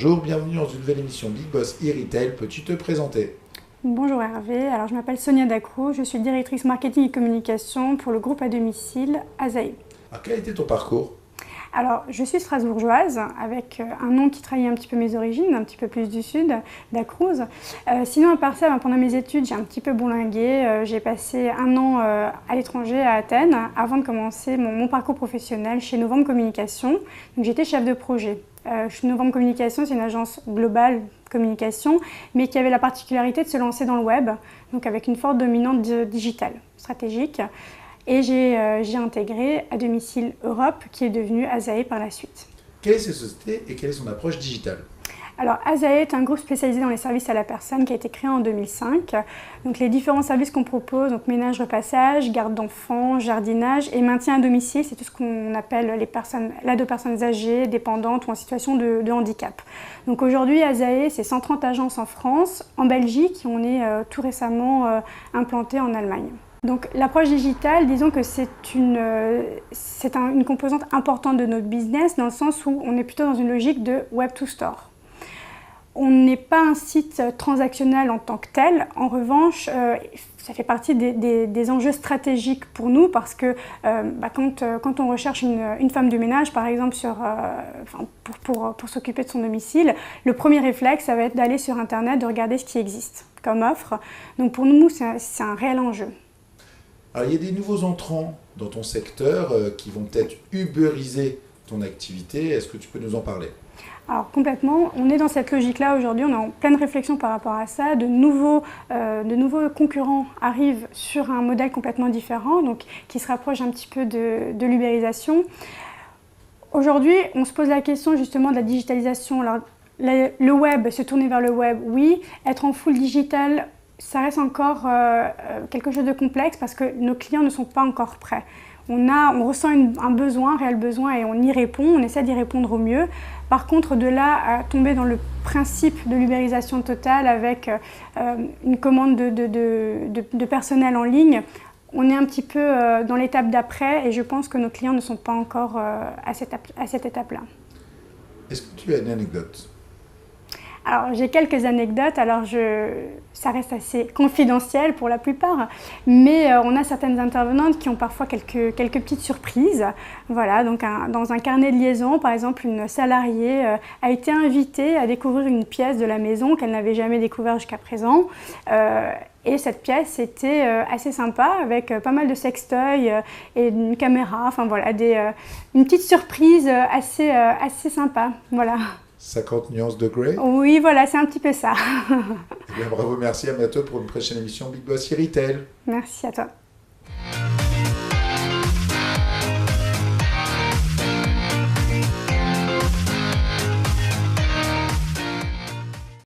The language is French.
Bonjour, bienvenue dans une nouvelle émission Big Boss e-Retail. Peux-tu te présenter? Bonjour Hervé, alors je m'appelle Sonia Dacrou, je suis directrice marketing et communication pour le groupe à domicile Azaé. Quel a été ton parcours? Alors je suis strasbourgeoise avec un nom qui trahit un petit peu mes origines, un petit peu plus du sud, Dacrouz. Sinon à part ça, pendant mes études j'ai un petit peu bourlingué, j'ai passé un an à l'étranger à Athènes avant de commencer mon parcours professionnel chez Novembre Communication. Donc j'étais chef de projet. Novembre Communication, c'est une agence globale communication, mais qui avait la particularité de se lancer dans le web, donc avec une forte dominante digitale, stratégique. Et j'ai intégré à domicile Europe, qui est devenue Azaé par la suite. Quelle est cette société et quelle est son approche digitale? Alors Azaé est un groupe spécialisé dans les services à la personne qui a été créé en 2005. Donc les différents services qu'on propose, donc ménage, repassage, garde d'enfants, jardinage et maintien à domicile, c'est tout ce qu'on appelle l'aide aux personnes âgées, dépendantes ou en situation de handicap. Donc aujourd'hui Azaé, c'est 130 agences en France, en Belgique et on est tout récemment implanté en Allemagne. Donc l'approche digitale, disons que c'est une composante importante de notre business dans le sens où on est plutôt dans une logique de web to store. On n'est pas un site transactionnel en tant que tel. En revanche, ça fait partie des enjeux stratégiques pour nous parce que quand on recherche une femme de ménage, par exemple, pour s'occuper de son domicile, le premier réflexe, ça va être d'aller sur Internet, de regarder ce qui existe comme offre. Donc pour nous, c'est un réel enjeu. Alors, il y a des nouveaux entrants dans ton secteur qui vont peut-être uberiser ton activité. Est-ce que tu peux nous en parler? Alors complètement, on est dans cette logique-là aujourd'hui, on est en pleine réflexion par rapport à ça. De nouveaux concurrents arrivent sur un modèle complètement différent, donc qui se rapproche un petit peu de l'ubérisation. Aujourd'hui, on se pose la question justement de la digitalisation. Alors, le web, se tourner vers le web, oui. Être en full digital, ça reste encore quelque chose de complexe parce que nos clients ne sont pas encore prêts. On ressent un réel besoin et on y répond, on essaie d'y répondre au mieux. Par contre, de là à tomber dans le principe de l'ubérisation totale avec une commande de personnel en ligne, on est un petit peu dans l'étape d'après et je pense que nos clients ne sont pas encore à cette étape-là. Est-ce que tu as une anecdote? Alors j'ai quelques anecdotes, ça reste assez confidentiel pour la plupart, mais on a certaines intervenantes qui ont parfois quelques petites surprises. Voilà, donc dans un carnet de liaison, par exemple, une salariée a été invitée à découvrir une pièce de la maison qu'elle n'avait jamais découvert jusqu'à présent. Et cette pièce était assez sympa, avec pas mal de sextoys et une caméra, enfin voilà, une petite surprise assez sympa, voilà. 50 nuances de Grey? Oui, voilà, c'est un petit peu ça. Eh bien, bravo, merci, à bientôt pour une prochaine émission Big Boss e-Retail. Merci à toi.